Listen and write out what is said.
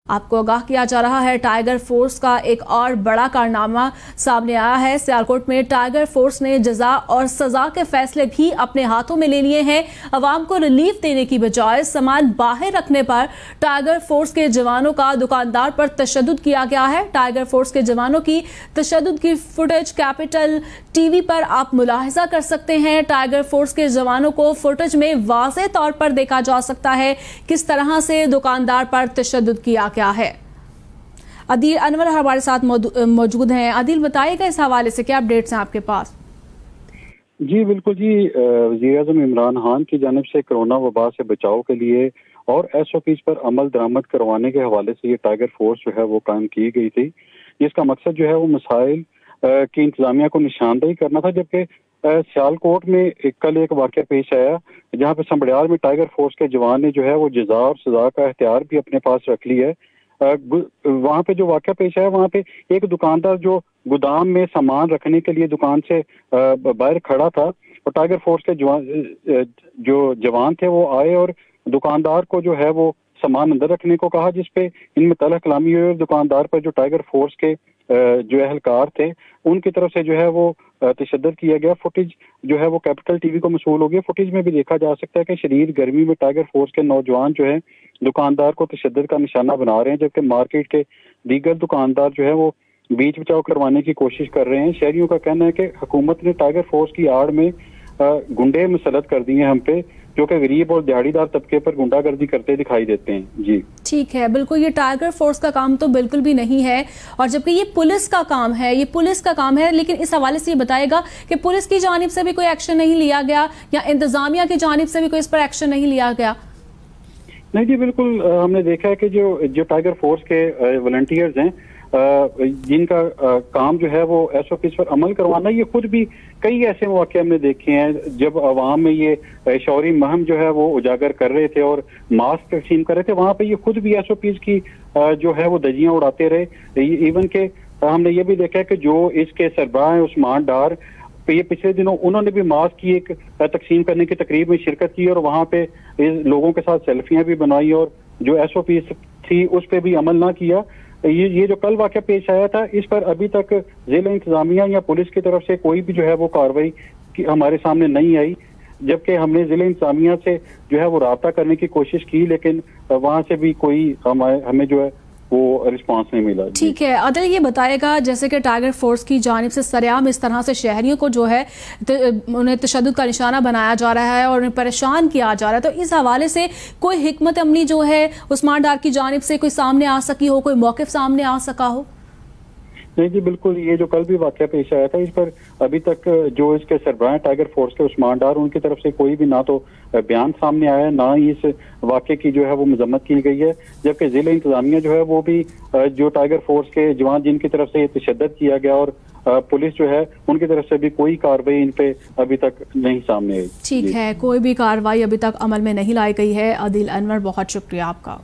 आपको आगाह किया जा रहा है, टाइगर फोर्स का एक और बड़ा कारनामा सामने आया है। सियालकोट में टाइगर फोर्स ने जजा और सजा के फैसले भी अपने हाथों में ले लिए हैं। अवाम को रिलीफ देने की बजाय सामान बाहर रखने पर टाइगर फोर्स के जवानों का दुकानदार पर तशद्दुद किया गया है। टाइगर फोर्स के जवानों की तशद्दुद की फुटेज कैपिटल टीवी पर आप मुलाहिजा कर सकते हैं। टाइगर फोर्स के जवानों को फुटेज में वाज़ेह तौर पर देखा जा सकता है किस तरह से दुकानदार पर तशद्दुद किया क्या है। आदिल अनवर हमारे साथ मौजूद हैं। आदिल, बताइएगा इस हवाले से क्या अपडेट्स हैं आपके पास? जी बिल्कुल जी, वज़ीर-ए-आज़म इमरान खान की जानिब से कोरोना वबा से बचाव के लिए और SOPs पर अमल दरामद करवाने के हवाले से ये टाइगर फोर्स जो है वो कायम की गई थी, जिसका मकसद जो है वो मसाइल की इंतजामिया को निशानदेही करना था। जबकि सियालकोट में कल एक वाक़या पेश आया जहाँ पे संबड़ियाल में टाइगर फोर्स के जवान ने जो है वो जजा और सजा का इख्तियार भी अपने पास रख लिया है। वहाँ पे जो वाक़या पेश आया, वहाँ पे एक दुकानदार जो गोदाम में सामान रखने के लिए दुकान से बाहर खड़ा था और टाइगर फोर्स के जो जवान थे वो आए और दुकानदार को जो है वो सामान अंदर रखने को कहा, जिसपे इनमें तलह कलामी हुई और दुकानदार पर जो टाइगर फोर्स के जो एहलकार थे उनकी तरफ से जो है वो तशद्दुद किया गया। फुटेज जो है वो कैपिटल टीवी को मसूल हो गया। फुटेज में भी देखा जा सकता है कि शदीद गर्मी में टाइगर फोर्स के नौजवान जो है दुकानदार को तशद्दुद का निशाना बना रहे हैं, जबकि मार्केट के दीगर दुकानदार जो है वो बीच बचाव करवाने की कोशिश कर रहे हैं। शहरियों का कहना है कि हुकूमत ने टाइगर फोर्स की आड़ में गुंडे मुसल्लत कर दिए हम पे, जो कि गरीब और दिहाड़ीदार तबके पर गुंडागर्दी करते दिखाई देते हैं। जी ठीक है, बिल्कुल ये टाइगर फोर्स का काम तो बिल्कुल भी नहीं है, और जबकि ये पुलिस का काम है, ये पुलिस का काम है। लेकिन इस हवाले से ये बताएगा कि पुलिस की जानिब से भी कोई एक्शन नहीं लिया गया या इंतजामिया की जानिब से भी कोई इस पर एक्शन नहीं लिया गया? नहीं जी बिल्कुल, हमने देखा है कि जो टाइगर फोर्स के वॉलंटियर्स हैं जिनका काम जो है वो SOPs पर अमल करवाना, ये खुद भी कई ऐसे मौके हमने देखे हैं जब आवाम में ये शौरी महम जो है वो उजागर कर रहे थे और मास्क तकसीम कर रहे थे, वहाँ पे ये खुद भी SOPs की जो है वो धज्जियां उड़ाते रहे। इवन के हमने ये भी देखा है कि जो इसके सरबराह हैं उस्मान डार, ये पिछले दिनों उन्होंने भी मास्क की एक तकसीम करने की तकरीब में शिरकत की और वहाँ पे लोगों के साथ सेल्फियां भी बनवाई और जो SOPs थी उस पर भी अमल ना किया। ये जो कल वाक़या पेश आया था, इस पर अभी तक जिला इंतजामिया या पुलिस की तरफ से कोई भी जो है वो कार्रवाई हमारे सामने नहीं आई, जबकि हमने जिला इंतजामिया से जो है वो राब्ता करने की कोशिश की, लेकिन वहां से भी कोई हमें जो है वो रिस्पांस नहीं मिला। ठीक है आदिल, ये बताएगा जैसे कि टाइगर फोर्स की जानिब से सरेआम इस तरह से शहरियों को जो है उन्हें तशद्दुद का निशाना बनाया जा रहा है और उन्हें परेशान किया जा रहा है, तो इस हवाले से कोई हिकमत अमली जो है उस्मान डार की जानिब से कोई सामने आ सकी हो, कोई मौक़िफ़ सामने आ सका हो? नहीं जी बिल्कुल, ये जो कल भी वाक़या पेश आया था, इस पर अभी तक जो इसके सरबराह टाइगर फोर्स के उस्मान डार, उनकी तरफ से कोई भी ना तो बयान सामने आया है, ना ही इस वाक़े की जो है वो मजम्मत की गई है। जबकि जिला इंतजामिया जो है वो भी जो टाइगर फोर्स के जवान जिनकी तरफ से ये तशद्दुद किया गया और पुलिस जो है उनकी तरफ से भी कोई कार्रवाई इन पे अभी तक नहीं सामने आई। ठीक है, कोई भी कार्रवाई अभी तक अमल में नहीं लाई गई है। आदिल अनवर, बहुत शुक्रिया आपका।